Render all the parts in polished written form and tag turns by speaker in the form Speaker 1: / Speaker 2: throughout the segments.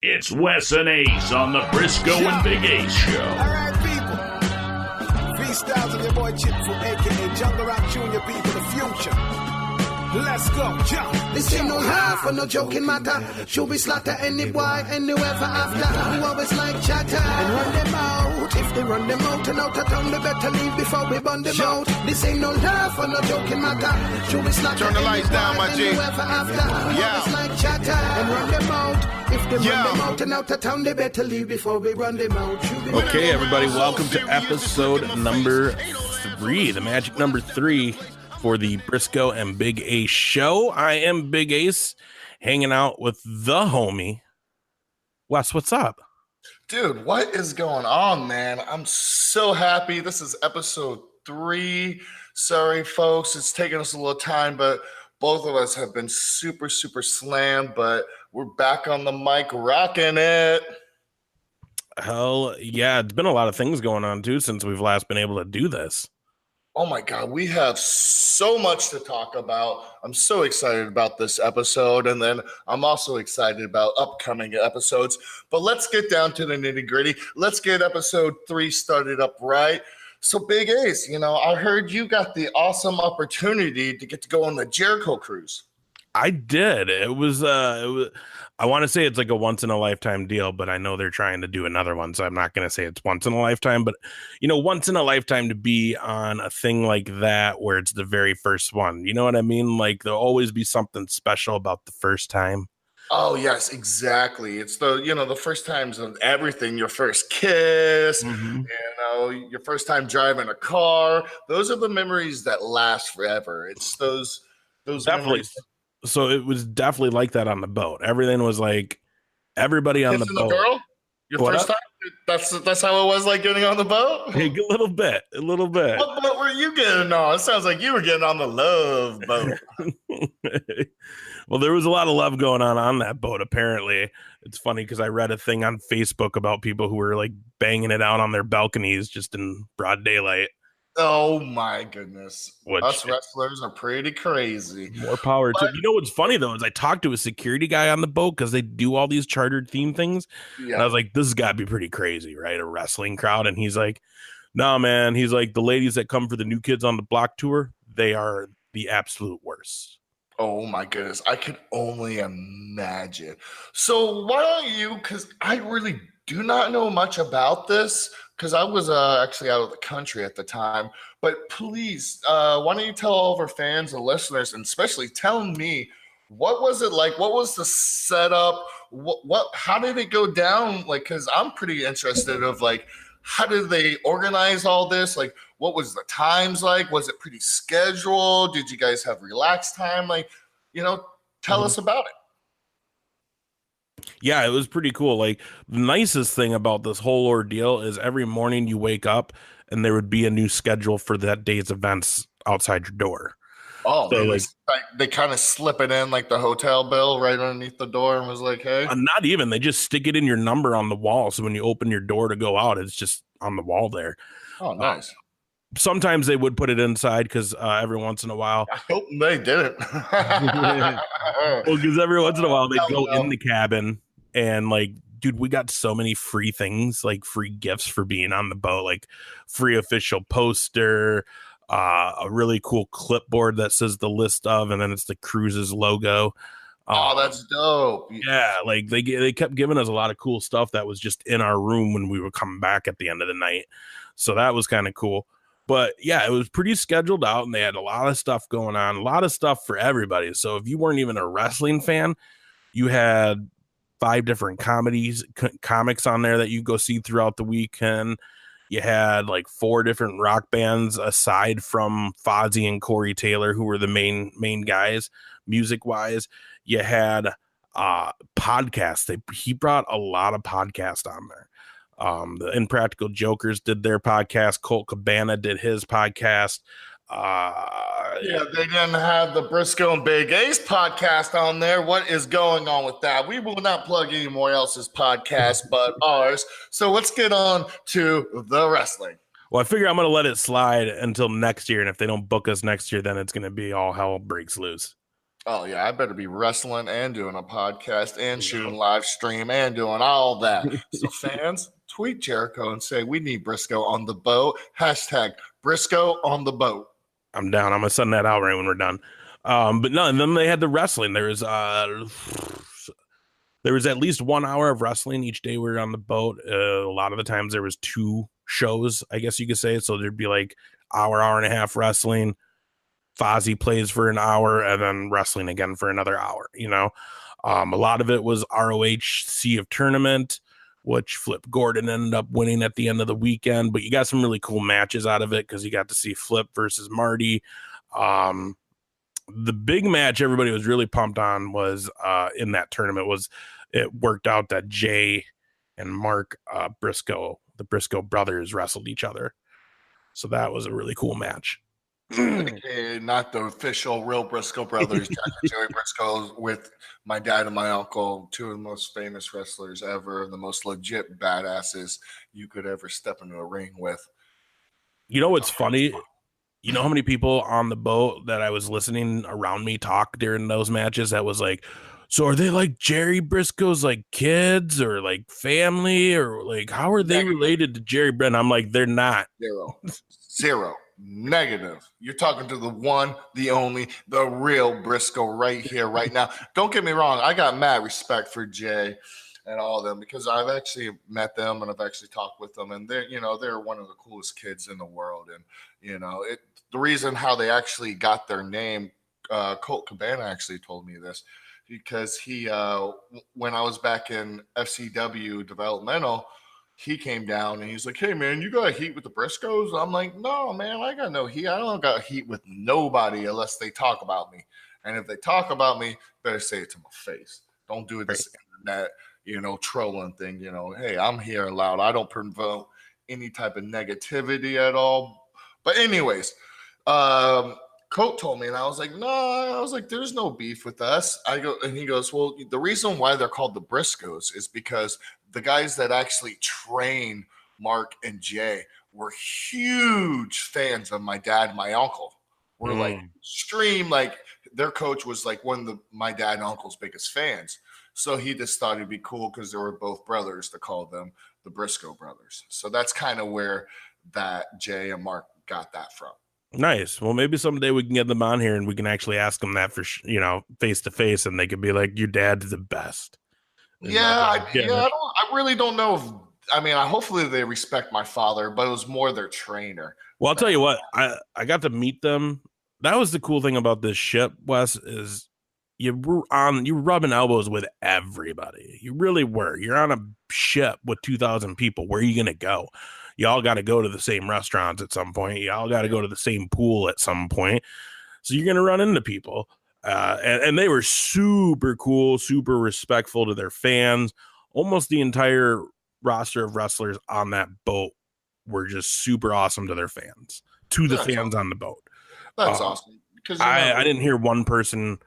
Speaker 1: It's Wes and Ace on the Brisco and Big Ace Show.
Speaker 2: All right, people. Freestyles of your boy Chip from a.k.a. Jungle Rock Jr. people, the future. Let's go, jump.
Speaker 3: This ain't no laugh or no joking matter. Should we slaughter any boy, anywhere for after? Who always like chatter and run them out. If they run them out and out of town, they better leave before we burn them out. This ain't no laugh or no joking matter. Should we slaughter
Speaker 4: Turn the lights down, my G.
Speaker 3: anywhere for after? Who always like chatter and run them out. If they run them out and out of town, they better leave before we run them out.
Speaker 5: Okay, everybody, welcome to episode number 3, the magic number 3. For the Brisco and Big Ace show. I am Big Ace, hanging out with the homie. Wes, what's up?
Speaker 4: Dude, what is going on, man? I'm so happy. This is episode 3. Sorry, folks, it's taking us a little time, but both of us have been super slammed, but we're back on the mic rocking it.
Speaker 5: Hell yeah, it's been a lot of things going on, too, since we've last been able to do this.
Speaker 4: Oh my God, we have so much to talk about. I'm so excited about this episode, and then I'm also excited about upcoming episodes. But let's get down to the nitty gritty. Let's get episode 3 started up right. So Big Ace, I heard you got the awesome opportunity to get to go on the Jericho Cruise.
Speaker 5: I did. It was I want to say it's like a once in a lifetime deal, but I know they're trying to do another one, so I'm not going to say it's once in a lifetime, but once in a lifetime to be on a thing like that where it's the very first one. You know what I mean? Like there'll always be something special about the first time.
Speaker 4: Oh yes, exactly. It's the first times of everything, your first kiss, your first time driving a car. Those are the memories that last forever. It's those
Speaker 5: definitely
Speaker 4: memories.
Speaker 5: So it was definitely like that on the boat. Everything was like everybody on the boat.
Speaker 4: The girl? Your
Speaker 5: What
Speaker 4: first
Speaker 5: up?
Speaker 4: time? That's how it was like getting on the boat?
Speaker 5: Hey, a little bit.
Speaker 4: What boat were you getting on? It sounds like you were getting on the love boat.
Speaker 5: Well, there was a lot of love going on that boat, apparently. It's funny because I read a thing on Facebook about people who were like banging it out on their balconies just in broad daylight.
Speaker 4: Oh my goodness.
Speaker 5: Which,
Speaker 4: us wrestlers are pretty crazy.
Speaker 5: More power to. You know what's funny though is I talked to a security guy on the boat because they do all these chartered theme things. Yeah. And I was like, this has got to be pretty crazy, right? A wrestling crowd. And he's like, no, man. He's like, the ladies that come for the New Kids on the Block tour, they are the absolute worst.
Speaker 4: Oh my goodness. I can only imagine. So why don't you, because I really do not know much about this, because I was actually out of the country at the time. But please, why don't you tell all of our fans and listeners, and especially tell me, what was it like? What was the setup? How did it go down? Like, because I'm pretty interested of like, how did they organize all this? Like, what was the times like? Was it pretty scheduled? Did you guys have relaxed time? Like, tell us about it.
Speaker 5: Yeah, it was pretty cool. Like the nicest thing about this whole ordeal is every morning you wake up and there would be a new schedule for that day's events outside your door.
Speaker 4: Oh,
Speaker 5: so
Speaker 4: they kind of slip it in like the hotel bill right underneath the door and was like, hey.
Speaker 5: Not even. They just stick it in your number on the wall. So when you open your door to go out, it's just on the wall there.
Speaker 4: Oh, nice.
Speaker 5: Sometimes they would put it inside because every once in a while.
Speaker 4: I hope they didn't.
Speaker 5: Well, because every once in a while they go in the cabin and like, dude, we got so many free things, like free gifts for being on the boat, like free official poster, a really cool clipboard that says the list of, and then it's the cruise's logo.
Speaker 4: Oh, that's dope.
Speaker 5: Yeah, like they kept giving us a lot of cool stuff that was just in our room when we were coming back at the end of the night. So that was kind of cool. But yeah, it was pretty scheduled out and they had a lot of stuff going on, a lot of stuff for everybody. So if you weren't even a wrestling fan, you had 5 different comics on there that you go see throughout the weekend. You had like 4 different rock bands aside from Fozzy and Corey Taylor, who were the main guys music wise. You had podcasts. He brought a lot of podcasts on there. The Impractical Jokers did their podcast. Colt Cabana did his podcast.
Speaker 4: Yeah, they didn't have the Brisco and Big Ace podcast on there. What is going on with that? We will not plug anyone else's podcast but ours. So let's get on to the wrestling.
Speaker 5: Well, I figure I'm going to let it slide until next year. And if they don't book us next year, then it's going to be all hell breaks loose.
Speaker 4: Oh yeah, I better be wrestling and doing a podcast and shooting live stream and doing all that. So fans, tweet Jericho and say we need Brisco on the boat. Hashtag Brisco on the boat.
Speaker 5: I'm down. I'm gonna send that out right when we're done. But no, and then they had the wrestling. There was at least 1 hour of wrestling each day we were on the boat. A lot of the times there was 2 shows, I guess you could say. So there'd be like hour and a half wrestling. Fozzy plays for an hour and then wrestling again for another hour. A lot of it was ROH Sea of Tournament, which Flip Gordon ended up winning at the end of the weekend. But you got some really cool matches out of it because you got to see Flip versus Marty. The big match everybody was really pumped on was in that tournament it worked out that Jay and Mark Brisco, the Brisco brothers, wrestled each other. So that was a really cool match.
Speaker 4: Not the official real Brisco brothers, Jack and Joey Briscoe, with my dad and my uncle, 2 of the most famous wrestlers ever, the most legit badasses you could ever step into a ring with.
Speaker 5: You know what's funny? You know how many people on the boat that I was listening around me talk during those matches that was like, so are they like Jerry Briscoe's like kids or like family or like how are they related to Jerry Brent? I'm like, they're not.
Speaker 4: Zero. Negative. You're talking to the one, the only, the real Brisco right here, right now. Don't get me wrong. I got mad respect for Jay and all of them because I've actually met them and I've actually talked with them, and they're one of the coolest kids in the world. And the reason how they actually got their name, Colt Cabana actually told me this because he when I was back in FCW developmental, he came down and he's like, hey, man, you got heat with the Briscoes? I'm like, no, man, I got no heat. I don't got heat with nobody unless they talk about me. And if they talk about me, better say it to my face. Don't do this internet, trolling thing. Hey, I'm here loud. I don't promote any type of negativity at all. But anyways, Colt told me, and I was like, no, there's no beef with us. And he goes, well, the reason why they're called the Briscoes is because the guys that actually train Mark and Jay were huge fans of my dad and my uncle. We're like extreme, like their coach was like one of my dad and uncle's biggest fans. So he just thought it'd be cool because they were both brothers to call them the Brisco brothers. So that's kind of where that Jay and Mark got that from.
Speaker 5: Nice. Well, maybe someday we can get them on here and we can actually ask them that for face to face, and they could be like, "Your dad's the best."
Speaker 4: I really don't know. Hopefully they respect my father, but it was more their trainer.
Speaker 5: Well, I'll tell you what, I got to meet them. That was the cool thing about this ship, Wes, is you were rubbing elbows with everybody. You really were. You're on a ship with 2,000 people. Where are you gonna go? You all got to go to the same restaurants at some point. You all got to go to the same pool at some point. So you're gonna run into people. And they were super cool, super respectful to their fans. Almost the entire roster of wrestlers on that boat were just super awesome to their fans, on the boat.
Speaker 4: That's awesome. Because
Speaker 5: I didn't hear one person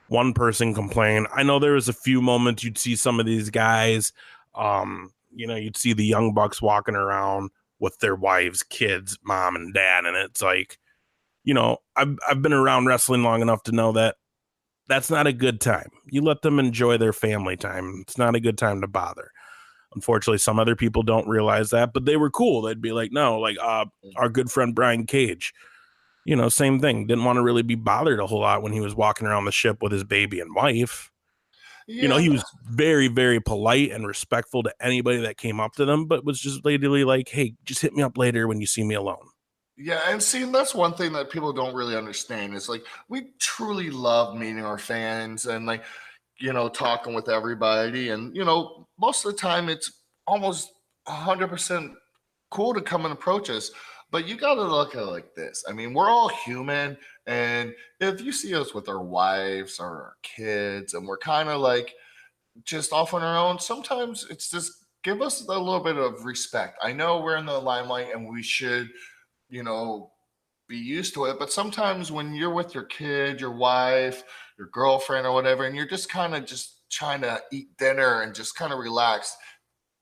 Speaker 5: complain. I know there was a few moments you'd see some of these guys, you'd see the Young Bucks walking around with their wives, kids, mom and dad. And it's like, I've been around wrestling long enough to know that that's not a good time. You let them enjoy their family time. It's not a good time to bother. Unfortunately, some other people don't realize that, but they were cool. They'd be like, no, like our good friend Brian Cage, same thing. Didn't want to really be bothered a whole lot when he was walking around the ship with his baby and wife. Yeah. He was very, very polite and respectful to anybody that came up to them, but was just literally like, hey, just hit me up later when you see me alone.
Speaker 4: Yeah, and see, that's one thing that people don't really understand is like we truly love meeting our fans and like, talking with everybody. And, most of the time it's almost 100% cool to come and approach us. But you got to look at it like this. We're all human. And if you see us with our wives or our kids and we're kind of like just off on our own, sometimes it's just give us a little bit of respect. I know we're in the limelight and we should be used to it. But sometimes when you're with your kid, your wife, your girlfriend or whatever, and you're just kind of just trying to eat dinner and just kind of relax,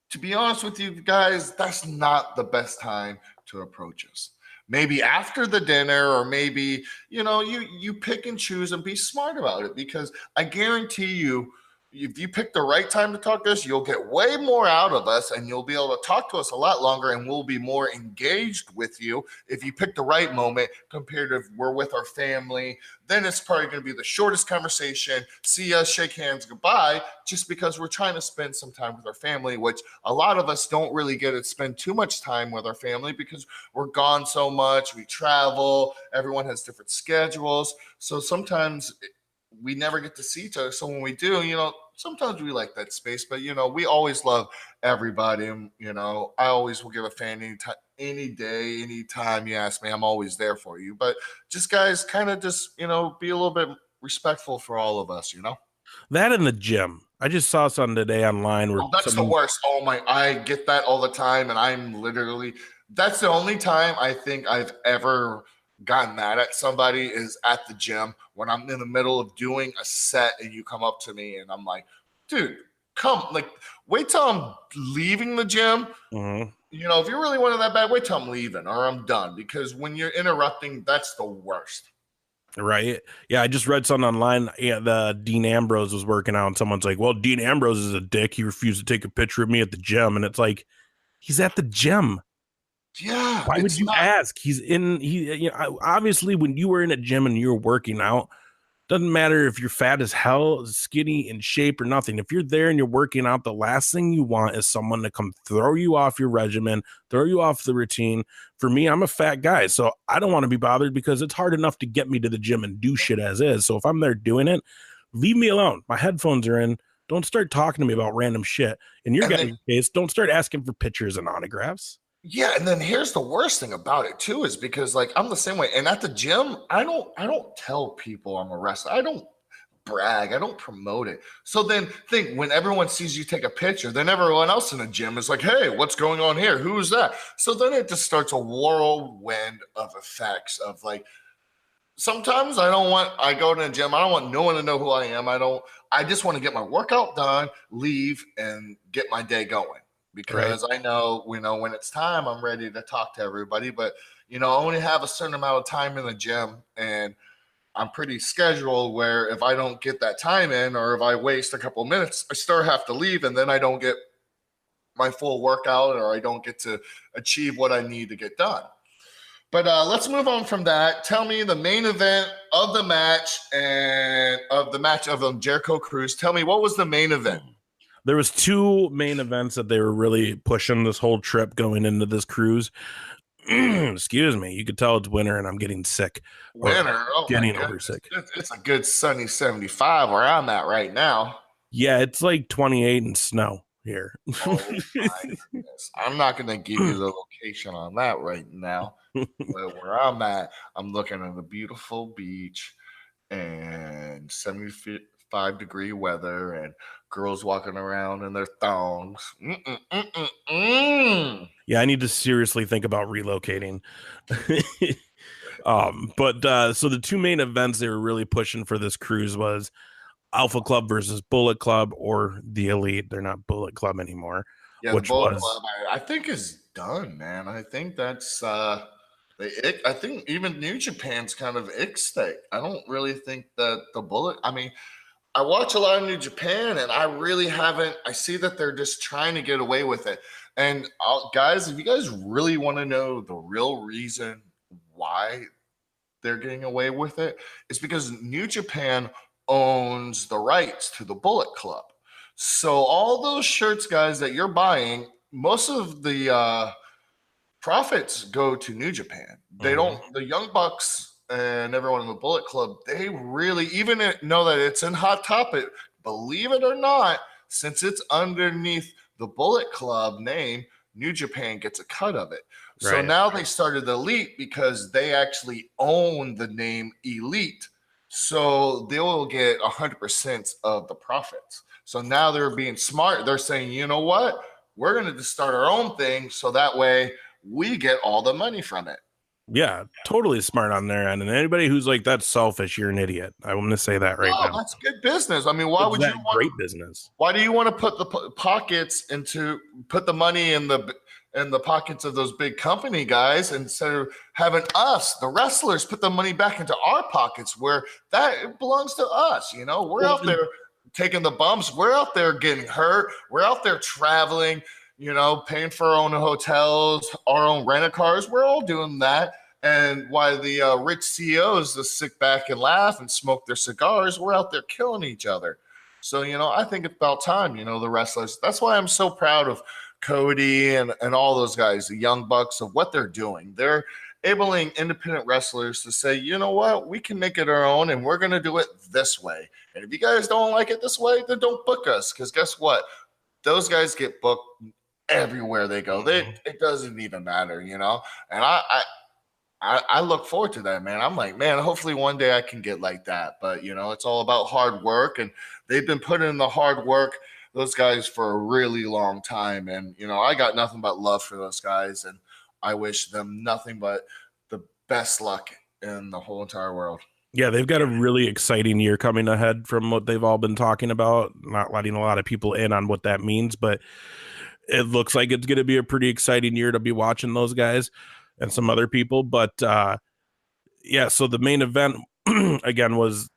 Speaker 4: to be honest with you guys, that's not the best time to approach us maybe after the dinner, or maybe, you pick and choose and be smart about it, because I guarantee you, if you pick the right time to talk to us, you'll get way more out of us, and you'll be able to talk to us a lot longer, and we'll be more engaged with you if you pick the right moment compared to if we're with our family. Then it's probably going to be the shortest conversation. See us, shake hands, goodbye, just because we're trying to spend some time with our family, which a lot of us don't really get to spend too much time with our family because we're gone so much. We travel. Everyone has different schedules. So sometimes we never get to see each other. So when we do, sometimes we like that space, but we always love everybody. And, I always will give a fan any day, anytime you ask me, I'm always there for you. But just guys, kind of just, be a little bit respectful for all of us,
Speaker 5: That in the gym. I just saw something today online where
Speaker 4: that's the worst. Oh my, I get that all the time. And that's the only time I think I've ever gotten mad at somebody is at the gym when I'm in the middle of doing a set and you come up to me and I'm like, dude, wait till I'm leaving the gym.
Speaker 5: Mm-hmm.
Speaker 4: If you really want it that bad, wait till I'm leaving or I'm done, because when you're interrupting, that's the worst.
Speaker 5: Right. Yeah. I just read something online. Yeah, the Dean Ambrose was working out and someone's like, well, Dean Ambrose is a dick. He refused to take a picture of me at the gym. And it's like, he's at the gym.
Speaker 4: Yeah.
Speaker 5: Why would you ask? Obviously when you were in a gym and you were working out, doesn't matter if you're fat as hell, skinny, in shape or nothing. If you're there and you're working out, the last thing you want is someone to come throw you off your regimen, throw you off the routine. For me, I'm a fat guy, so I don't want to be bothered because it's hard enough to get me to the gym and do shit as is. So if I'm there doing it, leave me alone. My headphones are in. Don't start talking to me about random shit. In your guys' case, don't start asking for pictures and autographs.
Speaker 4: Yeah, and then here's the worst thing about it too, is because I'm the same way. And at the gym, I don't tell people I'm a wrestler. I don't brag. I don't promote it. So then think, when everyone sees you take a picture, then everyone else in the gym is like, hey, what's going on here? Who's that? So then it just starts a whirlwind of effects of sometimes I go to the gym, I don't want no one to know who I am. I just want to get my workout done, leave, and get my day going. Because right. I know, when it's time, I'm ready to talk to everybody. But, I only have a certain amount of time in the gym, and I'm pretty scheduled where if I don't get that time in, or if I waste a couple of minutes, I still have to leave, and then I don't get my full workout, or I don't get to achieve what I need to get done. But let's move on from that. Tell me the main event of the match of the Jericho Cruise. Tell me, what was the main event?
Speaker 5: There was two main events that they were really pushing this whole trip going into this cruise. Excuse me. You could tell it's winter and I'm getting sick.
Speaker 4: Winter?
Speaker 5: Getting over sick.
Speaker 4: It's a good sunny 75 where I'm at right now.
Speaker 5: Yeah, it's like 28 and snow here.
Speaker 4: Oh my goodness. I'm not going to give you the location on that right now. But where I'm at, I'm looking at a beautiful beach and 75-degree weather and girls walking around in their thongs.
Speaker 5: Yeah, I need to seriously think about relocating. So the two main events they were really pushing for this cruise was Alpha Club versus Bullet Club, or the Elite. They're not Bullet Club anymore.
Speaker 4: Yeah, the Bullet Club, I think is done, man. I think that's I think even New Japan's kind of ixed. I don't really think that the Bullet. I mean, I watch a lot of New Japan, and I really haven't. I see that they're just trying to get away with it. And guys, if you guys really want to know the real reason why they're getting away with it, it's because New Japan owns the rights to the Bullet Club. So all those shirts, guys, that you're buying, most of the profits go to New Japan. They don't. The Young Bucks and everyone in the Bullet Club, they really, even know that it's in Hot Topic, believe it or not, since it's underneath the Bullet Club name, New Japan gets a cut of it. Right. So now they started the Elite because they actually own the name Elite. So they will get 100% of the profits. So now they're being smart. They're saying, you know what? We're going to just start our own thing so that way we get all the money from it.
Speaker 5: Yeah, totally smart on their end. And anybody who's like, that's selfish, you're an idiot. I want to say that right now.
Speaker 4: That's good business. I mean, why would you want
Speaker 5: great business?
Speaker 4: Why do you want to put the pockets put the money in in the pockets of those big company guys instead of having us, the wrestlers, put the money back into our pockets where that belongs to us. You know, we're out there taking the bumps. We're out there getting hurt. We're out there traveling, you know, paying for our own hotels, our own rental cars. We're all doing that. And while the rich CEOs just sit back and laugh and smoke their cigars, we're out there killing each other. So, you know, I think it's about time, you know, the wrestlers. That's why I'm so proud of Cody and all those guys, the Young Bucks, of what they're doing. They're enabling independent wrestlers to say, you know what, we can make it our own and we're going to do it this way. And if you guys don't like it this way, then don't book us. Because guess what? Those guys get booked everywhere they go. It doesn't even matter, you know? And I look forward to that, man. I'm like, man, hopefully one day I can get like that. But, you know, it's all about hard work. And they've been putting in the hard work, those guys, for a really long time. And, you know, I got nothing but love for those guys. And I wish them nothing but the best luck in the whole entire world.
Speaker 5: Yeah, they've got a really exciting year coming ahead from what they've all been talking about, not letting a lot of people in on what that means. But it looks like it's going to be a pretty exciting year to be watching those guys and some other people. But yeah, so the main event again was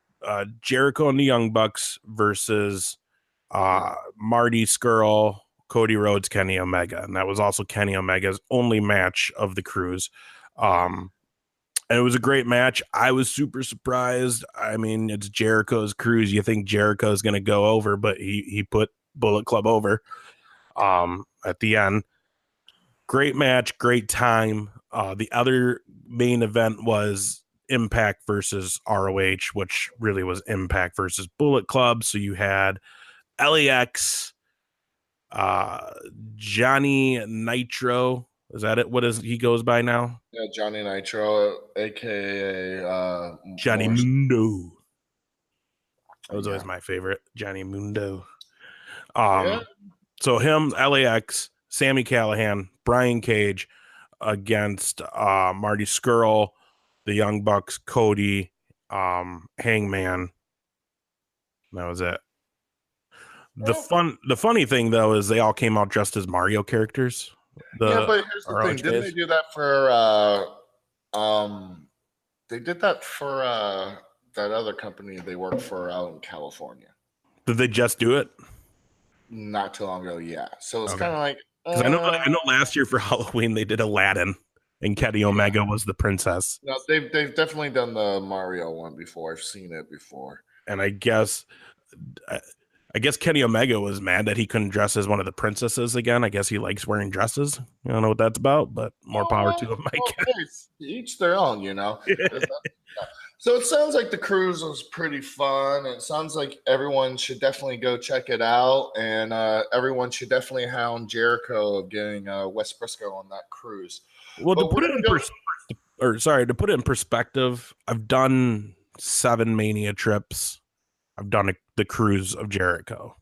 Speaker 5: Jericho and the Young Bucks versus Marty Scurll, Cody Rhodes, Kenny Omega. And that was also Kenny Omega's only match of the cruise. And it was a great match. I was super surprised. I mean, it's Jericho's cruise. You think Jericho's going to go over, but he put Bullet Club over at the end. Great match, great time. The other main event was Impact versus ROH, which really was Impact versus Bullet Club. So you had LAX, Johnny Nitro. Is that it? What is he goes by now?
Speaker 4: Yeah, Johnny Nitro, aka
Speaker 5: Johnny Mundo. That was always my favorite, Johnny Mundo. So him, LAX, Sammy Callahan, Brian Cage against Marty Scurll, the Young Bucks, Cody, Hangman. That was it. The funny thing though is they all came out dressed as Mario characters.
Speaker 4: Yeah, but here's the thing. Didn't they do that for they did that for that other company they work for out in California?
Speaker 5: Did they just do it?
Speaker 4: Not too long ago, yeah. So it's kind of like,
Speaker 5: because I know last year for Halloween they did Aladdin and Kenny Omega was the princess.
Speaker 4: No, they've definitely done the Mario one before. I've seen it before.
Speaker 5: And I guess Kenny Omega was mad that he couldn't dress as one of the princesses again. I guess he likes wearing dresses. I don't know what that's about, but more power to him, I guess.
Speaker 4: Each their own, you know. So it sounds like the cruise was pretty fun. It sounds like everyone should definitely go check it out, and everyone should definitely hound Jericho of getting Wes Brisco on that cruise.
Speaker 5: Well, to put it in perspective, I've done 7 Mania trips. I've done the cruise of Jericho,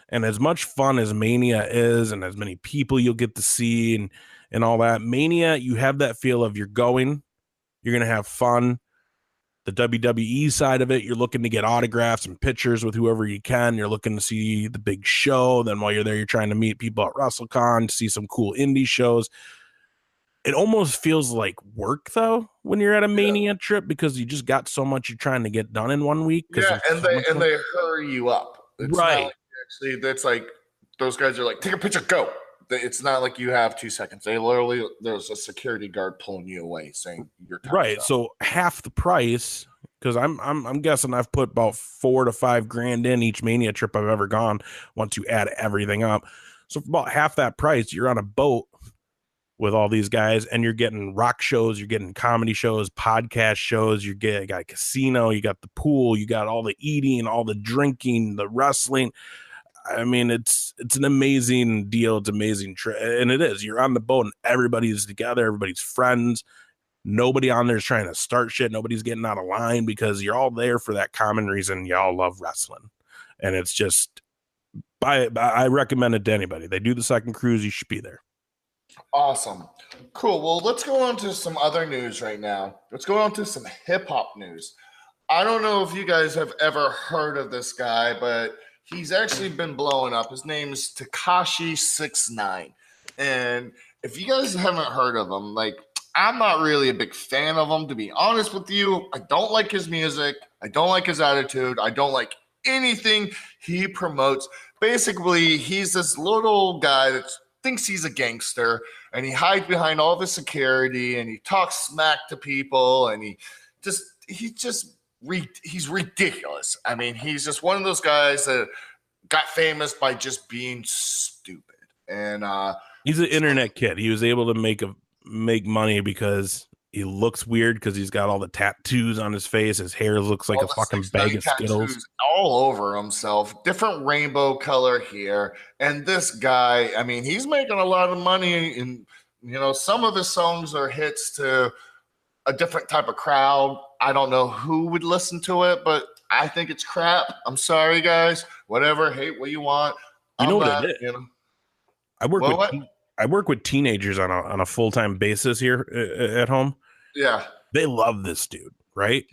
Speaker 5: and as much fun as Mania is, and as many people you'll get to see, and all that, Mania, you have that feel of you're going to have fun. The WWE side of it, you're looking to get autographs and pictures with whoever you can. You're looking to see the big show. Then while you're there, you're trying to meet people at WrestleCon, to see some cool indie shows. It almost feels like work, though, when you're at a Mania trip, because you just got so much you're trying to get done in one week.
Speaker 4: Yeah, and they hurry you up. It's
Speaker 5: right.
Speaker 4: Like actually, that's like those guys are like, take a picture, go. It's not like you have 2 seconds. There's a security guard pulling you away, saying your time's
Speaker 5: right.
Speaker 4: up.
Speaker 5: So half the price, because I'm guessing I've put about $4,000 to $5,000 in each Mania trip I've ever gone. Once you add everything up, so for about half that price, you're on a boat with all these guys, and you're getting rock shows, you're getting comedy shows, podcast shows, you got a casino, you got the pool, you got all the eating, all the drinking, the wrestling. I mean, it's an amazing deal. It's amazing trip, and it is. You're on the boat, and everybody's together. Everybody's friends. Nobody on there is trying to start shit. Nobody's getting out of line, because you're all there for that common reason. Y'all love wrestling, and it's just. I recommend it to anybody. They do the second cruise. You should be there.
Speaker 4: Awesome. Cool. Well, let's go on to some other news right now. Let's go on to some hip hop news. I don't know if you guys have ever heard of this guy, but he's actually been blowing up. His name is Tekashi 6ix9ine. And if you guys haven't heard of him, like, I'm not really a big fan of him, to be honest with you. I don't like his music. I don't like his attitude. I don't like anything he promotes. Basically, he's this little guy that thinks he's a gangster, and he hides behind all the security, and he talks smack to people, and he's ridiculous. I mean, he's just one of those guys that got famous by just being stupid. And
Speaker 5: he's an internet kid. He was able to make money because he looks weird because he's got all the tattoos on his face. His hair looks like a fucking bag of Skittles.
Speaker 4: All over himself, different rainbow color here. And this guy, I mean, he's making a lot of money. And, some of his songs are hits to a different type of crowd. I don't know who would listen to it, but I think it's crap. I'm sorry, guys. Whatever, hate what you want.
Speaker 5: You know what it is? I work with teenagers on a full-time basis here at home.
Speaker 4: Yeah.
Speaker 5: They love this dude, right?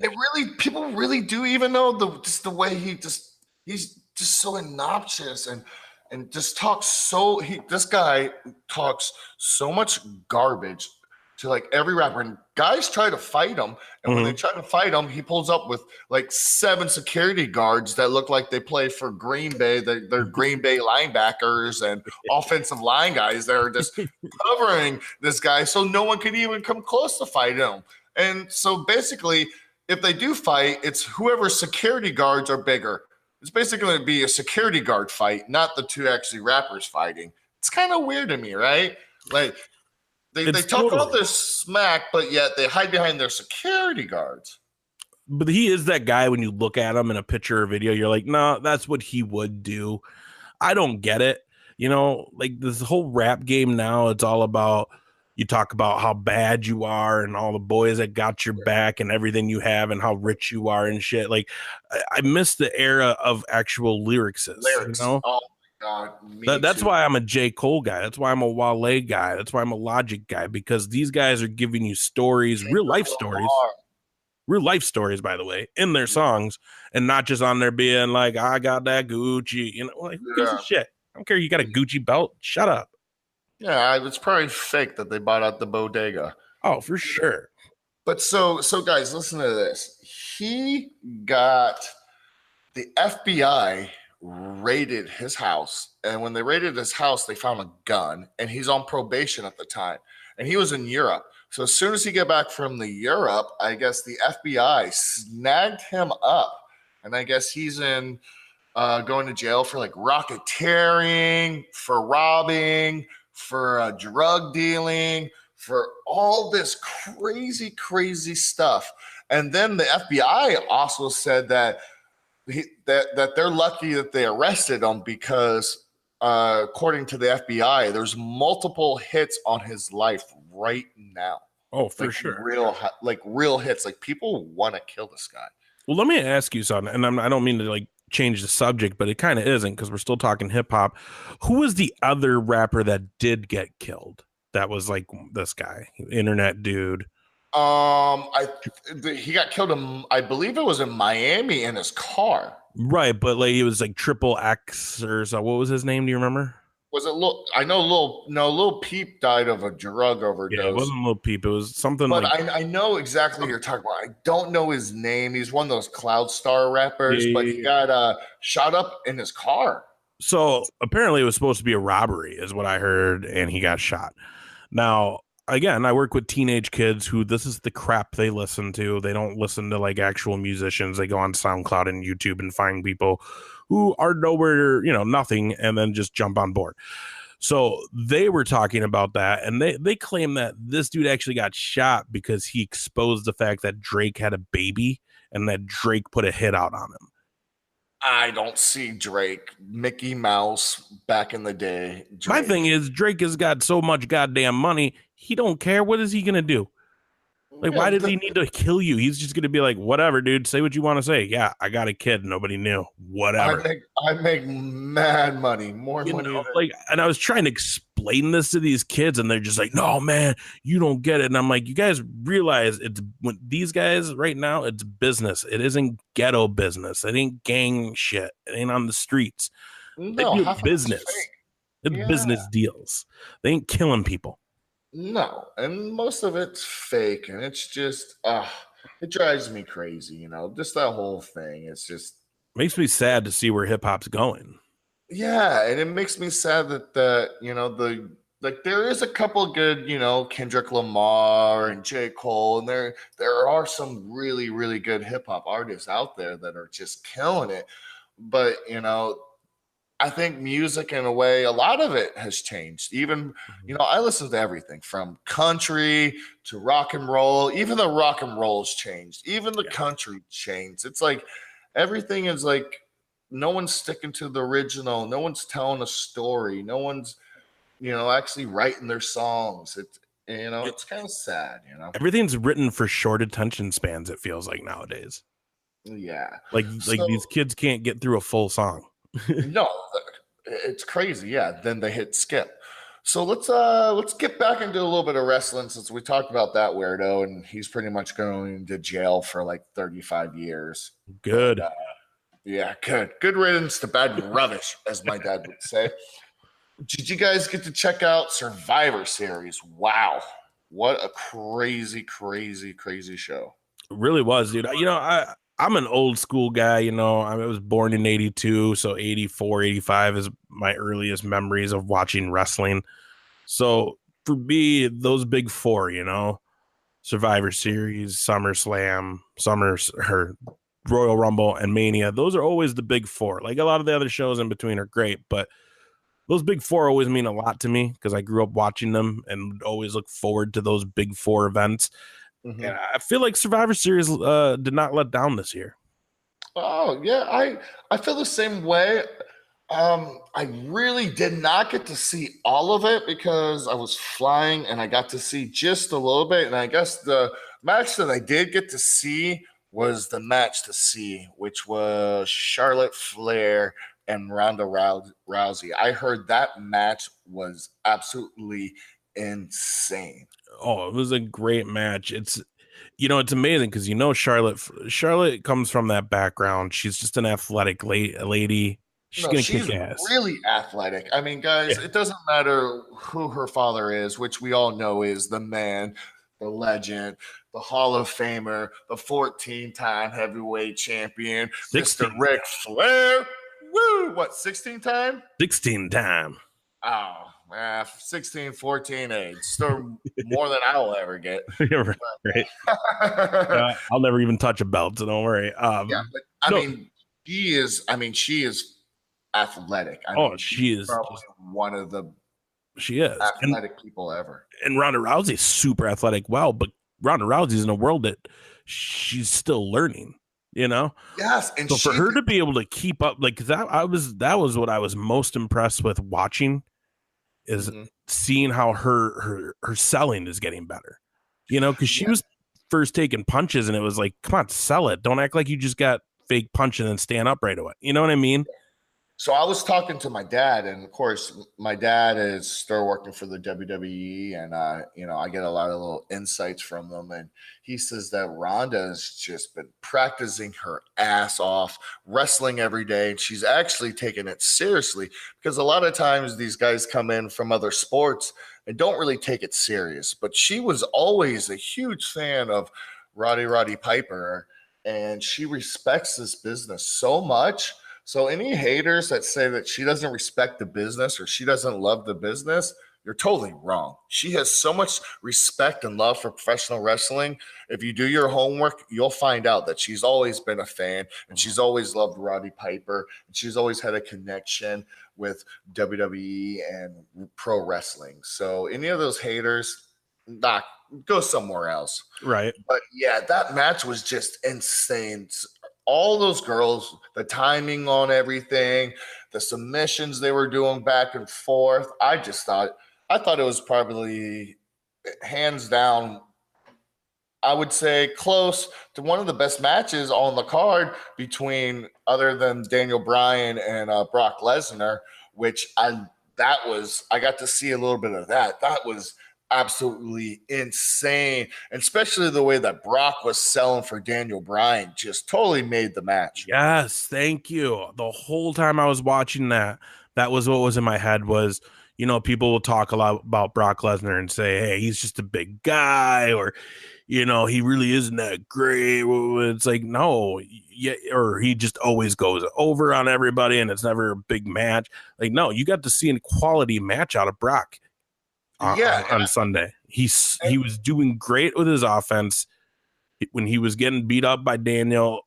Speaker 4: People really do, even though the way he's just so obnoxious and just talks this guy talks so much garbage to like every rapper, and guys try to fight him. And when they try to fight him, he pulls up with like 7 security guards that look like they play for Green Bay. They're Green Bay linebackers and offensive line guys that are just covering this guy so no one can even come close to fight him. And so basically, if they do fight, it's whoever security guards are bigger. It's basically going to be a security guard fight, not the two actually rappers fighting. It's kind of weird to me, right? Like, They talk all this smack, but yet they hide behind their security guards.
Speaker 5: But he is that guy when you look at him in a picture or video, you're like, no, that's what he would do. I don't get it. Like this whole rap game now, it's all about, you talk about how bad you are and all the boys that got your back and everything you have and how rich you are and shit. Like, I miss the era of actual lyrics. Oh.
Speaker 4: God,
Speaker 5: that's why I'm a J. Cole guy. That's why I'm a Wale guy. That's why I'm a Logic guy, because these guys are giving you stories, real life stories, by the way, in their songs, and not just on there being like, I got that Gucci, who gives a shit? I don't care. You got a Gucci belt. Shut up.
Speaker 4: Yeah, it's probably fake that they bought out the bodega.
Speaker 5: Oh, for sure.
Speaker 4: But so guys, listen to this. He got the FBI raided his house, and when they raided his house, they found a gun, and he's on probation at the time, and he was in Europe. So as soon as he got back from the Europe, I guess the FBI snagged him up, and I guess he's in going to jail for like racketeering, for robbing, for drug dealing, for all this crazy stuff. And then the FBI also said that that they're lucky that they arrested him because, according to the FBI, there's multiple hits on his life right now.
Speaker 5: Oh, for sure.
Speaker 4: Real hits. Like, people want to kill this guy.
Speaker 5: Well, let me ask you something, and I don't mean to like change the subject, but it kind of isn't, because we're still talking hip hop. Who was the other rapper that did get killed? That was like this guy, internet dude.
Speaker 4: He got killed I believe it was in Miami in his car.
Speaker 5: Right, but like it was like Triple X or so. What was his name? Do you remember?
Speaker 4: Was it Lil Peep died of a drug overdose.
Speaker 5: Yeah, it wasn't Lil Peep. It was something
Speaker 4: but
Speaker 5: like.
Speaker 4: I know exactly what you're talking about. I don't know his name. He's one of those Cloud Star rappers, but he got shot up in his car.
Speaker 5: So apparently it was supposed to be a robbery, is what I heard, and he got shot. Now, again, I work with teenage kids who this is the crap they listen to. They don't listen to like actual musicians. They go on SoundCloud and YouTube and find people who are nowhere, nothing, and then just jump on board. So they were talking about that, and they claim that this dude actually got shot because he exposed the fact that Drake had a baby and that Drake put a hit out on him.
Speaker 4: I don't see Drake, Mickey Mouse back in the day.
Speaker 5: My thing is, Drake has got so much goddamn money, he don't care. What is he going to do? Like, why did he need to kill you? He's just going to be like, whatever, dude, say what you want to say. Yeah, I got a kid. Nobody knew. Whatever.
Speaker 4: I make mad money, more money.
Speaker 5: And I was trying to explain this to these kids, and they're just like, no, man, you don't get it. And I'm like, you guys realize when these guys right now, it's business. It isn't ghetto business. It ain't gang shit. It ain't on the streets.
Speaker 4: No,
Speaker 5: they do business. It's business deals. They ain't killing people.
Speaker 4: No, and most of it's fake, and it's just it drives me crazy, just that whole thing. It's just
Speaker 5: Makes me sad to see where hip hop's going.
Speaker 4: yeah, and it makes me sad that the like there is a couple good, Kendrick Lamar and J. Cole, and there are some really, really good hip hop artists out there that are just killing it. But I think music, in a way, a lot of it has changed. Even, I listen to everything from country to rock and roll. Even the rock and roll's changed. Even the country changed. It's like everything is like no one's sticking to the original. No one's telling a story. No one's, actually writing their songs. It's kind of sad.
Speaker 5: Everything's written for short attention spans, it feels like nowadays.
Speaker 4: Yeah.
Speaker 5: Like
Speaker 4: So,
Speaker 5: these kids can't get through a full song.
Speaker 4: no, it's crazy. Yeah. Then they hit skip. So let's get back into a little bit of wrestling since we talked about that weirdo, and he's pretty much going to jail for like 35 years.
Speaker 5: Good.
Speaker 4: Yeah, good riddance to bad rubbish, as my dad would say. Did you guys get to check out Survivor Series? Wow, what a crazy, crazy, crazy show!
Speaker 5: It really was, dude. I'm an old school guy, I was born in 82, so 84, 85 is my earliest memories of watching wrestling. So for me, those big four, Survivor Series, SummerSlam, Royal Rumble, and Mania, those are always the big four. Like a lot of the other shows in between are great, but those big four always mean a lot to me because I grew up watching them and always look forward to those big four events.
Speaker 4: Mhm.
Speaker 5: And I feel like Survivor Series did not let down this year.
Speaker 4: Oh yeah, I feel the same way. I really did not get to see all of it because I was flying and I got to see just a little bit. And I guess the match that I did get to see was the match to see, which was Charlotte Flair and Ronda Rousey. I heard that match was absolutely insane.
Speaker 5: Oh, it was a great match. It's amazing because Charlotte comes from that background. She's just an athletic lady. She's
Speaker 4: No,
Speaker 5: gonna
Speaker 4: she's
Speaker 5: kick ass.
Speaker 4: really athletic. I mean, guys,
Speaker 5: Yeah.
Speaker 4: it doesn't matter who her father is, which we all know is the man, the legend, the Hall of Famer, the 14-time heavyweight champion,
Speaker 5: 16,
Speaker 4: Mr. Ric Flair. Woo! What, 16 time?
Speaker 5: 16 time.
Speaker 4: Oh, 16, 14, age. Still more than I'll ever get.
Speaker 5: You're right. I'll never even touch a belt, so don't worry.
Speaker 4: Yeah, but I
Speaker 5: No.
Speaker 4: mean, she is athletic.
Speaker 5: She is
Speaker 4: probably one of the
Speaker 5: she is.
Speaker 4: athletic people ever.
Speaker 5: And Ronda Rousey's super athletic, but Ronda Rousey's in a world that she's still learning,
Speaker 4: Yes, and
Speaker 5: So for her to be able to keep up, like that was what I was most impressed with watching is seeing how her selling is getting better. Because she was first taking punches and it was like, come on, sell it. Don't act like you just got fake punch and then stand up right away. You know what I mean?
Speaker 4: So I was talking to my dad, and of course, my dad is still working for the WWE, and I get a lot of little insights from them. And he says that Ronda has just been practicing her ass off, wrestling every day, and she's actually taking it seriously because a lot of times these guys come in from other sports and don't really take it serious. But she was always a huge fan of Roddy Piper, and she respects this business so much. So any haters that say that she doesn't respect the business or she doesn't love the business, you're totally wrong. She has so much respect and love for professional wrestling. If you do your homework, you'll find out that she's always been a fan and she's always loved Roddy Piper and she's always had a connection with WWE and pro wrestling. So any of those haters, go somewhere else.
Speaker 5: Right.
Speaker 4: But yeah, that match was just insane. All those girls, the timing on everything, the submissions they were doing back and forth. I thought it was probably hands down, I would say close to one of the best matches on the card between other than Daniel Bryan and Brock Lesnar, which I got to see a little bit of that. That was absolutely insane, and especially the way that Brock was selling for Daniel Bryan just totally made the match.
Speaker 5: Yes, thank you. The whole time I was watching that was what was in my head was, people will talk a lot about Brock Lesnar and say, hey, he's just a big guy, or, he really isn't that great. It's like, no, yeah, or he just always goes over on everybody and it's never a big match. Like, no, you got to see a quality match out of Brock on Sunday. He was doing great with his offense. When he was getting beat up by Daniel,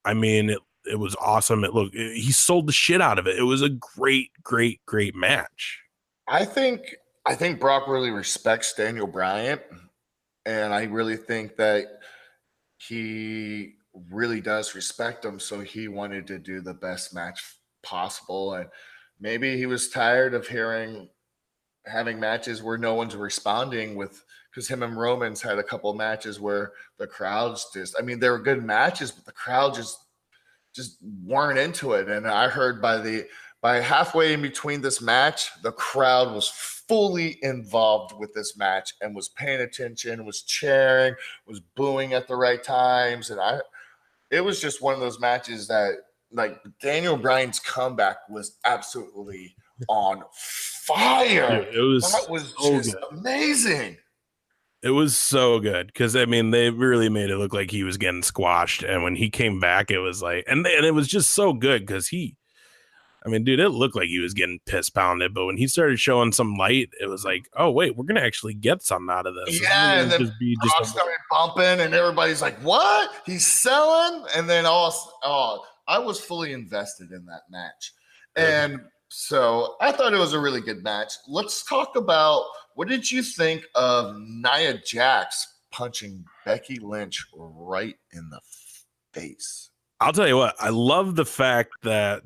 Speaker 5: I mean, it was awesome. He sold the shit out of it. It was a great, great, great match.
Speaker 4: I think Brock really respects Daniel Bryan, and I really think that he really does respect him. So he wanted to do the best match possible, and maybe he was tired of having matches where no one's responding because him and Roman's had a couple of matches where the crowds they were good matches, but the crowd just weren't into it. And I heard by halfway in between this match, the crowd was fully involved with this match and was paying attention, was cheering, was booing at the right times. And it was just one of those matches that, like, Daniel Bryan's comeback was absolutely on fire. That was so just amazing.
Speaker 5: It was so good because they really made it look like he was getting squashed, and when he came back, it was like, and it was just so good because dude, it looked like he was getting piss pounded, but when he started showing some light, it was like, oh wait, we're gonna actually get something out of this.
Speaker 4: Yeah, and then Brock started bumping, and everybody's like, "What? He's selling?" And then I was fully invested in that match, and so I thought it was a really good match. Let's talk about, what did you think of Nia Jax punching Becky Lynch right in the face?
Speaker 5: I'll tell you what, I love the fact that,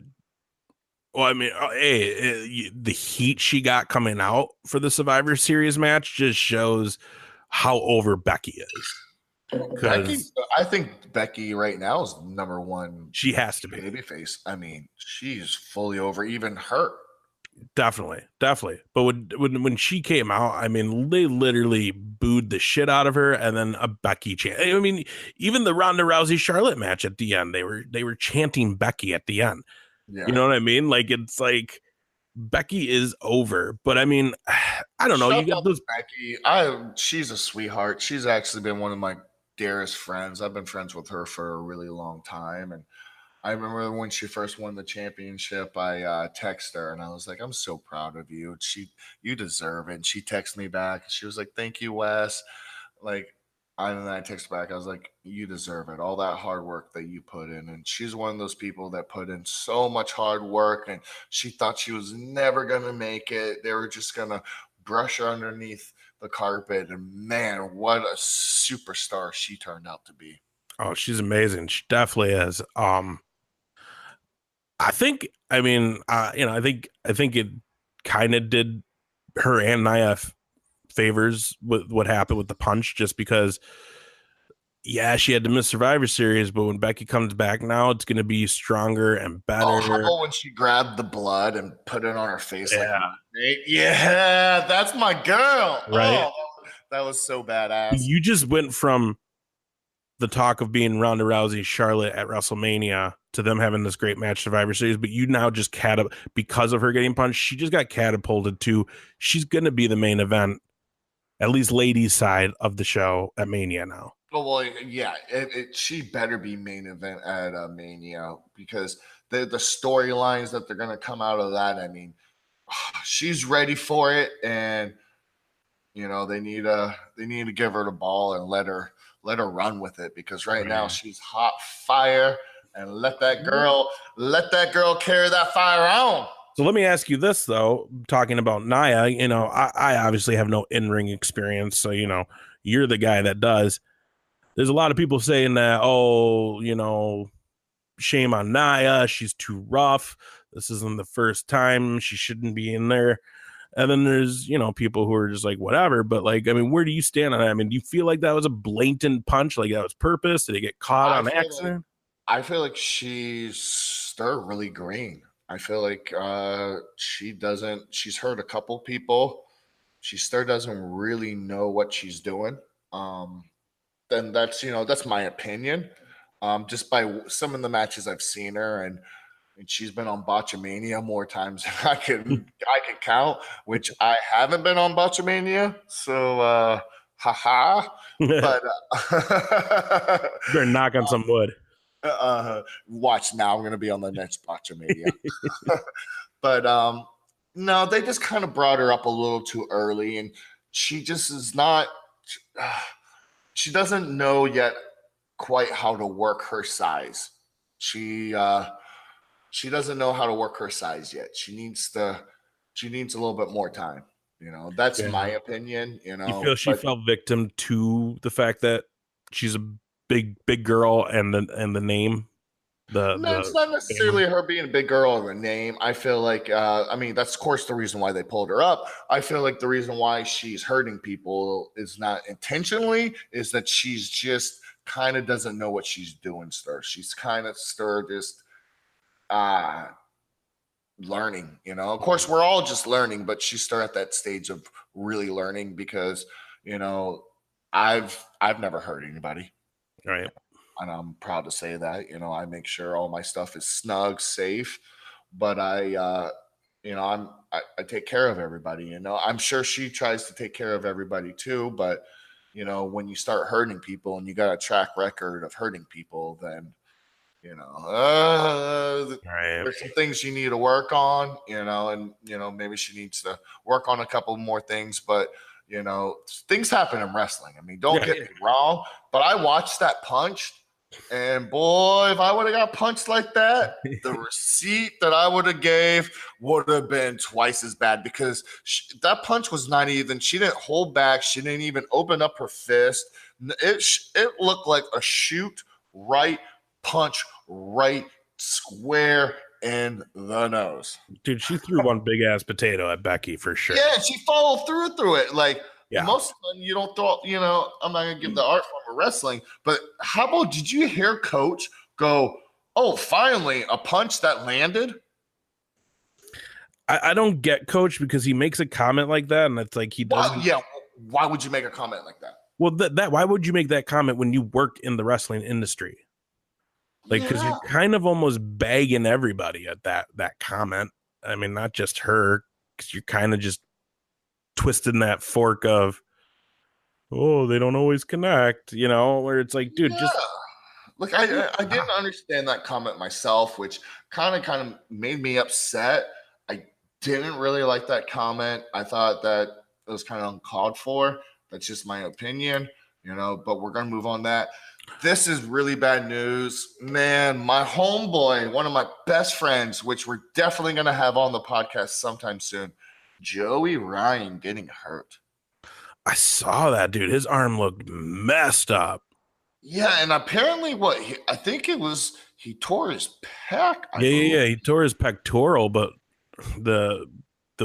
Speaker 5: the heat she got coming out for the Survivor Series match just shows how over Becky is.
Speaker 4: I think Becky right now is number one.
Speaker 5: She has to be
Speaker 4: babyface. She's fully over, even her.
Speaker 5: Definitely. But when she came out, they literally booed the shit out of her, and then a Becky chant. Even the Ronda Rousey Charlotte match at the end, they were chanting Becky at the end. Yeah. You know what I mean? Like, it's like Becky is over, but I don't know. You got those
Speaker 4: Becky. She's a sweetheart. She's actually been one of my dearest friends. I've been friends with her for a really long time, and I remember when she first won the championship, I texted her and I was like, "I'm so proud of you. You deserve it." And she texted me back. She was like, "Thank you, Wes." And then I texted back. I was like, "You deserve it. All that hard work that you put in." And she's one of those people that put in so much hard work, and she thought she was never going to make it. They were just going to brush her underneath the carpet. And man, what a superstar she turned out to be.
Speaker 5: Oh, she's amazing. She definitely is. I think it kind of did her and Nia favors with what happened with the punch, just because, yeah, she had to miss Survivor Series, but when Becky comes back now, it's going to be stronger and better.
Speaker 4: Oh, when she grabbed the blood and put it on her face. Yeah, that's my girl.
Speaker 5: Right.
Speaker 4: Oh, that was so badass.
Speaker 5: You just went from the talk of being Ronda Rousey Charlotte at WrestleMania to them having this great match Survivor Series, but you now just because of her getting punched, she just got catapulted to, she's going to be the main event, at least ladies' side of the show at Mania now.
Speaker 4: Oh, well, yeah, she better be main event at Mania, because the storylines that they're going to come out of that, she's ready for it, and they need to give her the ball and let her run with it, because right now she's hot fire, and let that girl carry that fire on.
Speaker 5: So let me ask you this, though, talking about Nia, I obviously have no in-ring experience, so, you're the guy that does. There's a lot of people saying that, shame on Nia, she's too rough. This isn't the first time, she shouldn't be in there. And then there's, people who are just like, whatever. But where do you stand on that? Do you feel like that was a blatant punch? Like that was purpose? Did it get caught on accident?
Speaker 4: I feel like she's still really green. I feel like she's hurt a couple people. She still doesn't really know what she's doing. Then that's my opinion. Just by some of the matches I've seen her, and and she's been on Botchamania more times than I can count, which I haven't been on Botchamania. So, haha. But
Speaker 5: better knock on some wood.
Speaker 4: Watch now. I'm going to be on the next Botchamania. But no, they just kind of brought her up a little too early, and she just is not. She doesn't know yet quite how to work her size. She doesn't know how to work her size yet. She needs a little bit more time. That's my opinion.
Speaker 5: You feel she fell victim to the fact that she's a big girl and the name.
Speaker 4: It's not necessarily her being a big girl or a name. I feel like, that's of course the reason why they pulled her up. I feel like the reason why she's hurting people is not intentionally, is that she's just kind of doesn't know what she's doing, stir. She's kind of just learning, Of course, we're all just learning, but she's still at that stage of really learning because, I've never hurt anybody.
Speaker 5: Right.
Speaker 4: And I'm proud to say that, I make sure all my stuff is snug, safe, but I take care of everybody, I'm sure she tries to take care of everybody too, but when you start hurting people and you got a track record of hurting people, then,
Speaker 5: right.
Speaker 4: There's some things you need to work on, and, maybe she needs to work on a couple more things, but things happen in wrestling. Don't get me wrong, but I watched that punch. And boy, if I would have got punched like that, the receipt that I would have gave would have been twice as bad because that punch was not even, she didn't hold back. She didn't even open up her fist. It looked like a shoot right punch right square in the nose.
Speaker 5: Dude, she threw one big ass potato at Becky for sure.
Speaker 4: Yeah, she followed through it. Like, most of them, you don't throw, I'm not going to give the art form of wrestling, but how about, did you hear Coach go, oh, finally, a punch that landed?
Speaker 5: I don't get Coach because he makes a comment like that, and it's like he doesn't.
Speaker 4: Why would you make a comment like that?
Speaker 5: Well, why would you make that comment when you work in the wrestling industry? Like, because you're kind of almost bagging everybody at that comment. Not just her, because you're kind of just twisting that fork of, oh, they don't always connect, where it's like, dude, just
Speaker 4: look, I didn't understand that comment myself, which kind of made me upset. I didn't really like that comment. I thought that it was kind of uncalled for. That's just my opinion, but we're gonna move on that. This is really bad news, man. My homeboy, one of my best friends, which we're definitely gonna have on the podcast sometime soon, Joey Ryan getting hurt.
Speaker 5: I saw that, dude. His arm looked messed up.
Speaker 4: Yeah, and apparently I think it was he tore his pec.
Speaker 5: Yeah. He tore his pectoral, but the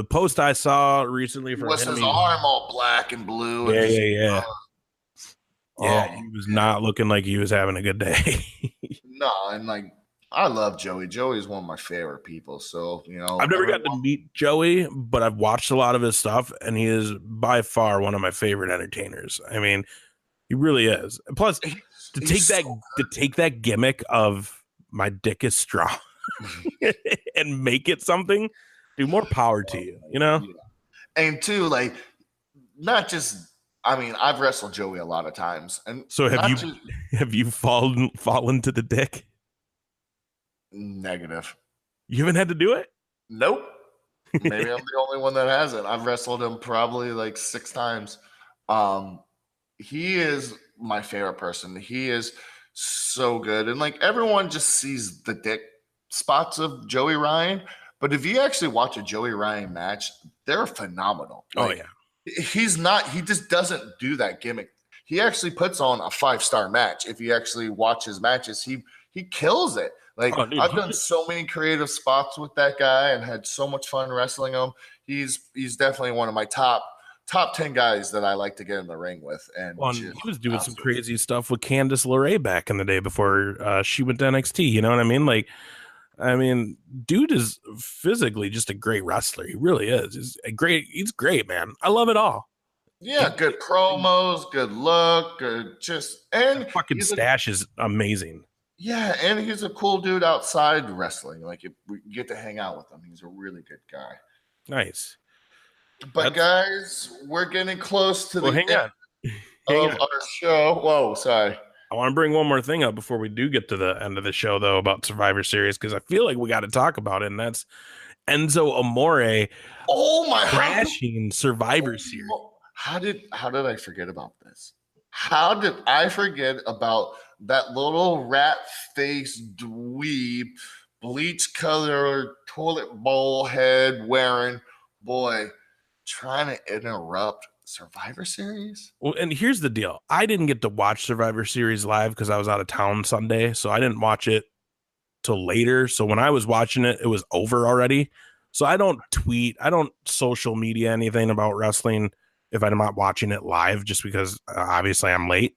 Speaker 5: post I saw recently from
Speaker 4: was
Speaker 5: him,
Speaker 4: his arm all black and blue.
Speaker 5: Yeah. He was not looking like he was having a good day.
Speaker 4: No, and like I love Joey. Joey is one of my favorite people. So,
Speaker 5: I've never gotten to meet Joey, but I've watched a lot of his stuff, and he is by far one of my favorite entertainers. He really is. Plus, to take that gimmick of my dick is strong and make it something, dude, more power to you, Yeah.
Speaker 4: And two, like, not just, I've wrestled Joey a lot of times. And
Speaker 5: so have you fallen to the dick?
Speaker 4: Negative.
Speaker 5: You haven't had to do it?
Speaker 4: Nope. Maybe I'm the only one that hasn't. I've wrestled him probably like 6 times. He is my favorite person. He is so good. And like everyone just sees the dick spots of Joey Ryan. But if you actually watch a Joey Ryan match, they're phenomenal. Like, he just doesn't do that gimmick. He actually puts on a 5-star match. If you actually watch his matches, he kills it. Like, I've done so many creative spots with that guy and had so much fun wrestling him. He's definitely one of my top 10 guys that I like to get in the ring with. And
Speaker 5: he was doing some crazy stuff with Candice LeRae back in the day before she went to NXT. You know what I mean? Like, dude is physically just a great wrestler. He really is. He's great, man. I love it all.
Speaker 4: Yeah, good promos, good look, good and
Speaker 5: fucking stash is amazing.
Speaker 4: Yeah, and he's a cool dude outside wrestling. Like, if we get to hang out with him, he's a really good guy.
Speaker 5: Nice.
Speaker 4: But guys, we're getting close to the
Speaker 5: hang
Speaker 4: end
Speaker 5: on.
Speaker 4: of our show. Whoa, sorry.
Speaker 5: I want to bring one more thing up before we do get to the end of the show, though, about Survivor Series, because I feel like we got to talk about it, and that's Enzo Amore.
Speaker 4: Oh my!
Speaker 5: Crashing Survivor Series.
Speaker 4: How did I forget about this? How did I forget about that little rat face dweeb, bleach color toilet bowl head wearing boy trying to interrupt Survivor Series?
Speaker 5: Well, and here's the deal. I didn't get to watch Survivor Series live because I was out of town Sunday, so I didn't watch it till later. So when I was watching it, it was over already. So I don't tweet, I don't social media anything about wrestling if I'm not watching it live, just because obviously I'm late.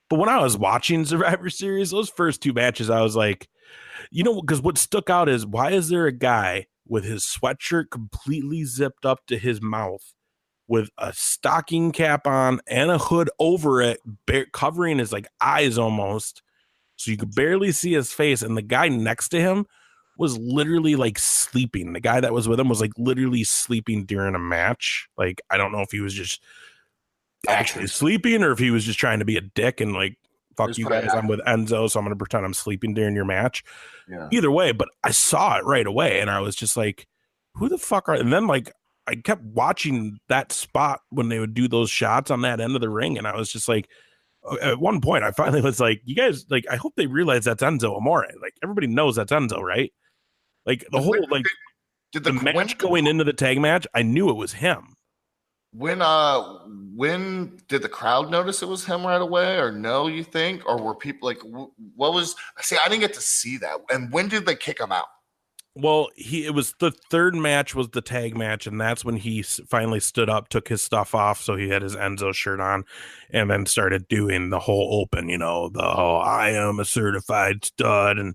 Speaker 5: But when I was watching Survivor Series, those first two matches, I was like, because what stuck out is, why is there a guy with his sweatshirt completely zipped up to his mouth with a stocking cap on and a hood over it, covering his like eyes almost, so you could barely see his face, and the guy next to him was literally like sleeping. The guy that was with him was like literally sleeping during a match. Like, I don't know if he was just actually sleeping or if he was just trying to be a dick and like, fuck you guys, I'm with Enzo, so I'm going to pretend I'm sleeping during your match. Yeah. Either way, but I saw it right away and I was just like, who the fuck are, and then like, I kept watching that spot when they would do those shots on that end of the ring. And I was just like, at one point I finally was like, you guys, like, I hope they realize that's Enzo Amore. Like, everybody knows that's Enzo, right? Like, the whole, like, did the match going into the tag match, I knew it was him.
Speaker 4: When did the crowd notice it was him right away, or no, you think? Or were people like, what was, see, I didn't get to see that. And when did they kick him out?
Speaker 5: Well, it was the third match was the tag match, and that's when he finally stood up, took his stuff off, so he had his Enzo shirt on, and then started doing the whole open, the whole I am a certified stud and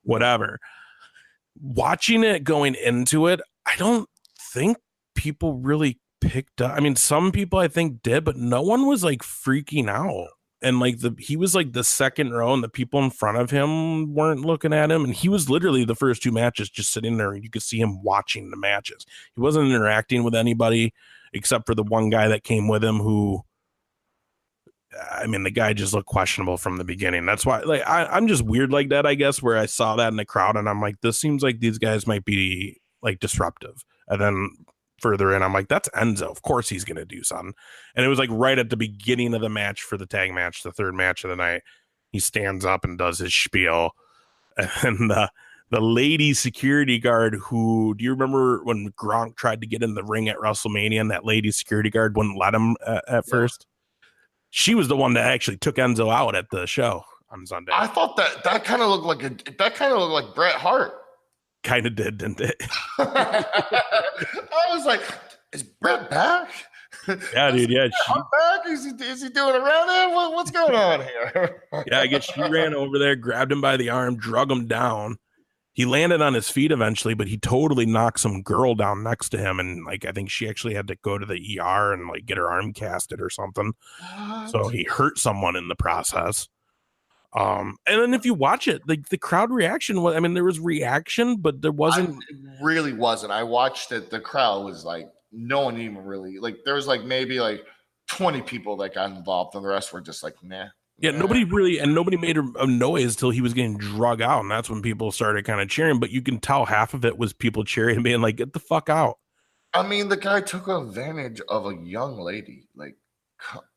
Speaker 5: whatever. Watching it going into it, I don't think people really picked up. I mean, some people I think did, but no one was like freaking out. And like he was like the second row, and the people in front of him weren't looking at him. And he was literally the first two matches just sitting there, and you could see him watching the matches. He wasn't interacting with anybody except for the one guy that came with him who, I mean, the guy just looked questionable from the beginning. That's why, like, I'm just weird like that, I guess, where I saw that in the crowd and I'm like, this seems like these guys might be like disruptive. And then further in, I'm like, that's Enzo. Of course he's going to do something. And it was like right at the beginning of the match for the tag match, the third match of the night. He stands up and does his spiel. And the lady security guard who, do you remember when Gronk tried to get in the ring at WrestleMania and that lady security guard wouldn't let him at first? She was the one that actually took Enzo out at the show on Sunday.
Speaker 4: I thought that kind of looked like Bret Hart.
Speaker 5: Kind of did, didn't it?
Speaker 4: I was like, is Bret back?
Speaker 5: Yeah, dude. Yeah,
Speaker 4: back? Is he doing around there? What's going on here?
Speaker 5: Yeah, I guess she ran over there, grabbed him by the arm, drug him down. He landed on his feet eventually, but he totally knocked some girl down next to him, and like I think she actually had to go to the ER and like get her arm casted or something. What? So he hurt someone in the process. And then if you watch it, like the crowd reaction was, I mean, there was reaction, but there wasn't.
Speaker 4: It really wasn't. I watched it. The crowd was like, no one even really, like, there was like maybe like 20 people that got involved, and the rest were just like, nah.
Speaker 5: Yeah, nobody made a noise till he was getting drug out, and that's when people started kind of cheering. But you can tell half of it was people cheering and being like, "Get the fuck out!"
Speaker 4: I mean, the guy took advantage of a young lady. Like,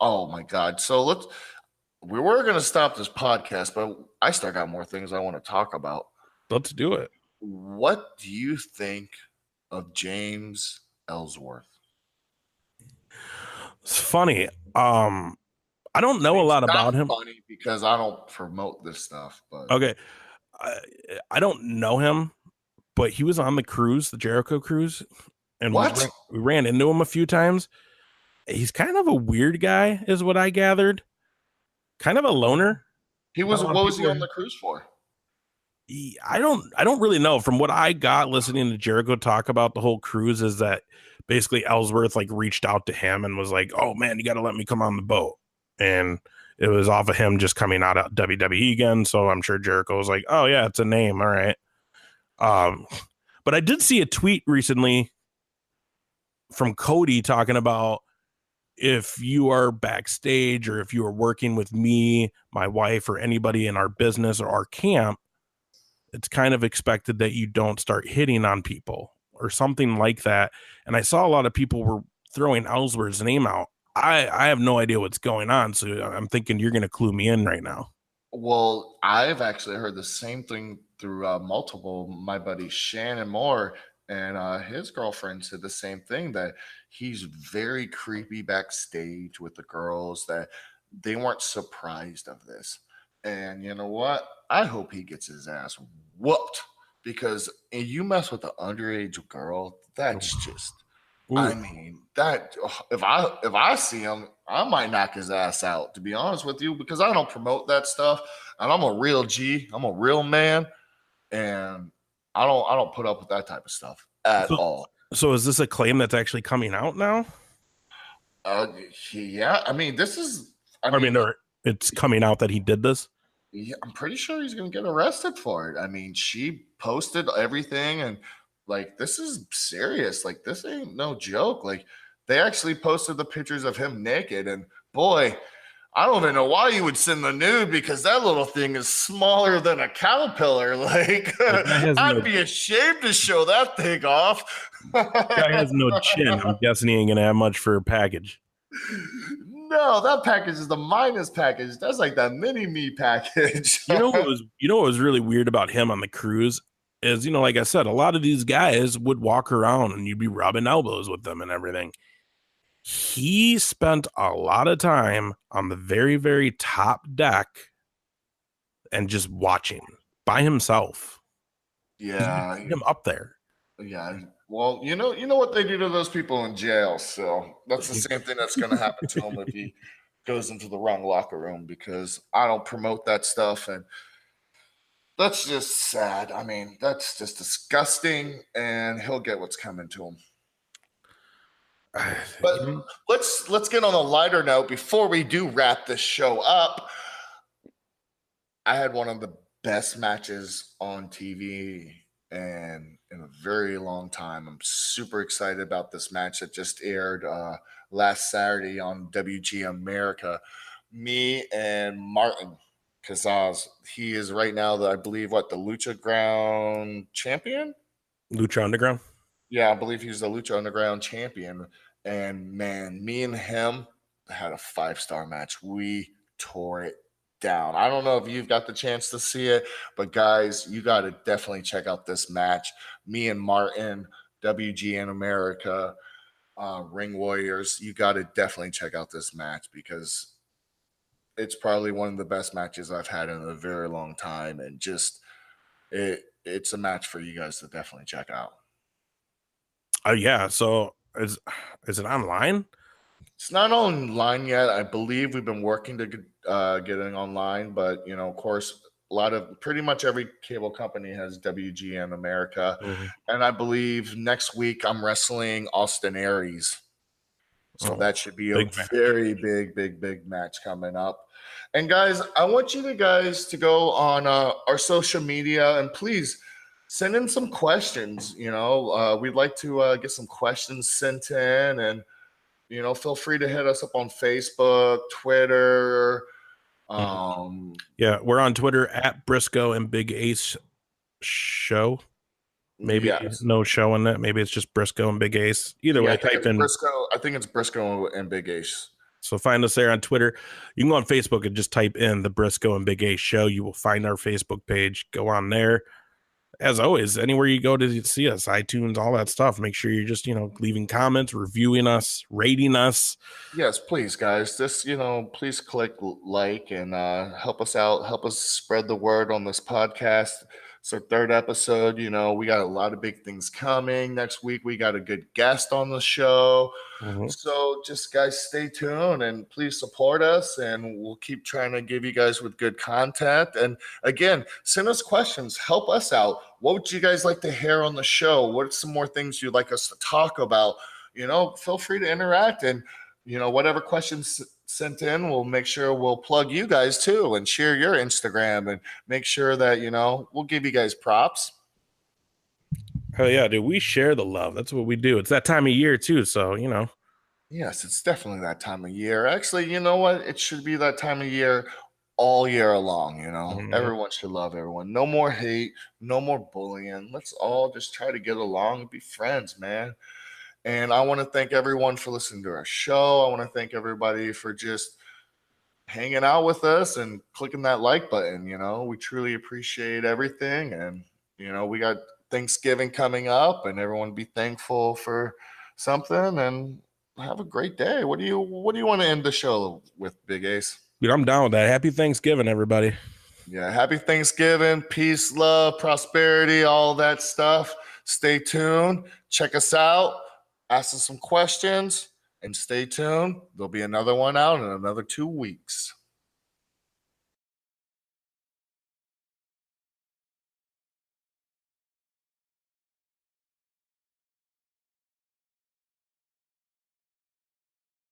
Speaker 4: oh my god! So we were gonna stop this podcast, but I still got more things I want to talk about.
Speaker 5: Let's do it.
Speaker 4: What do you think of James Ellsworth?
Speaker 5: It's funny. I don't know a lot about him.
Speaker 4: Funny because I don't promote this stuff. But
Speaker 5: okay, I don't know him, but he was on the cruise, the Jericho Cruise, and we ran into him a few times. He's kind of a weird guy, is what I gathered. Kind of a loner.
Speaker 4: He was. What was he on the cruise for?
Speaker 5: I don't really know. From what I got listening to Jericho talk about the whole cruise, is that basically Ellsworth like reached out to him and was like, "Oh man, you got to let me come on the boat." And it was off of him just coming out of WWE again. So I'm sure Jericho was like, oh yeah, it's a name. All right. But I did see a tweet recently from Cody talking about if you are backstage or if you are working with me, my wife, or anybody in our business or our camp, it's kind of expected that you don't start hitting on people or something like that. And I saw a lot of people were throwing Ellsworth's name out. I have no idea what's going on. So I'm thinking you're going to clue me in right now.
Speaker 4: Well, I've actually heard the same thing through multiple, my buddy Shannon Moore and his girlfriend said the same thing, that he's very creepy backstage with the girls, that they weren't surprised of this. And you know what? I hope he gets his ass whooped, because you mess with an underage girl, that's just, I mean, that if I see him, I might knock his ass out, to be honest with you, because I don't promote that stuff, and I'm a real G, I'm a real man, and I don't put up with that type of stuff at all.
Speaker 5: So is this a claim that's actually coming out now?
Speaker 4: Yeah, I mean, this is.
Speaker 5: It's coming out that he did this.
Speaker 4: Yeah, I'm pretty sure he's gonna get arrested for it. I mean, she posted everything, and like, this is serious. Like, this ain't no joke. Like, they actually posted the pictures of him naked, and boy, I don't even know why you would send the nude, because that little thing is smaller than a caterpillar. Like, I'd be ashamed to show that thing off.
Speaker 5: Guy has no chin. I'm guessing he ain't gonna have much for a package.
Speaker 4: No, that package is the minus package. That's like that mini me package.
Speaker 5: You know what was really weird about him on the cruise is, like I said, a lot of these guys would walk around and you'd be rubbing elbows with them and everything. He spent a lot of time on the very, very top deck and just watching by himself.
Speaker 4: Yeah,
Speaker 5: him up there.
Speaker 4: Yeah. Well, you know what they do to those people in jail. So that's the same thing that's going to happen to him if he goes into the wrong locker room, because I don't promote that stuff, and that's just sad. I mean, that's just disgusting, and he'll get what's coming to him. But let's get on a lighter note before we do wrap this show up. I had one of the best matches on TV and in a very long time. I'm super excited about this match that just aired last Saturday on WG America. Me and Martin Casaz. He is right now I believe the Lucha Ground champion?
Speaker 5: Lucha Underground?
Speaker 4: Yeah, I believe he's the Lucha Underground champion. And man, me and him had a 5-star match. We tore it down. I don't know if you've got the chance to see it, but guys, you got to definitely check out this match. Me and Martin, WGN America, Ring Warriors, you got to definitely check out this match, because it's probably one of the best matches I've had in a very long time, and just it's a match for you guys to definitely check out.
Speaker 5: Yeah. So is it online?
Speaker 4: It's not online yet. I believe we've been working to get it online, but of course, pretty much every cable company has WGN America, and I believe next week I'm wrestling Austin Aries, so that should be a very big match coming up. And guys, I want you guys to go on our social media and please send in some questions. We'd like to get some questions sent in, and feel free to hit us up on Facebook, Twitter.
Speaker 5: Yeah, we're on Twitter at Brisco and Big Ace Show. Maybe no show in it. Maybe it's just Brisco and Big Ace. Either way, type in
Speaker 4: Brisco. I think it's Brisco and Big Ace.
Speaker 5: So find us there on Twitter. You can go on Facebook and just type in the Brisco and Big Ace Show. You will find our Facebook page. Go on there. As always, anywhere you go to see us, iTunes, all that stuff, make sure you're just, leaving comments, reviewing us, rating us.
Speaker 4: Yes, please, guys. Just, please click like and help us out. Help us spread the word on this podcast. It's our 3rd episode. We got a lot of big things coming. Next week, we got a good guest on the show. So just, guys, stay tuned and please support us, and we'll keep trying to give you guys with good content. And again, send us questions. Help us out. What would you guys like to hear on the show? What's some more things you'd like us to talk about? Feel free to interact, and whatever questions sent in, we'll make sure we'll plug you guys too and share your Instagram and make sure that, we'll give you guys props.
Speaker 5: Hell yeah, dude. We share the love. That's what we do. It's that time of year too. So,
Speaker 4: Yes, it's definitely that time of year. Actually, you know what? It should be that time of year all year long, Everyone should love everyone. No more hate, no more bullying. Let's all just try to get along and be friends, man. And I want to thank everyone for listening to our show. I want to thank everybody for just hanging out with us and clicking that like button. We truly appreciate everything. And, we got Thanksgiving coming up, and everyone be thankful for something and have a great day. What do you want to end the show with, Big Ace?
Speaker 5: Dude, I'm down with that. Happy Thanksgiving, everybody.
Speaker 4: Yeah, happy Thanksgiving, peace, love, prosperity, all that stuff. Stay tuned. Check us out. Ask us some questions and stay tuned. There'll be another one out in another 2 weeks.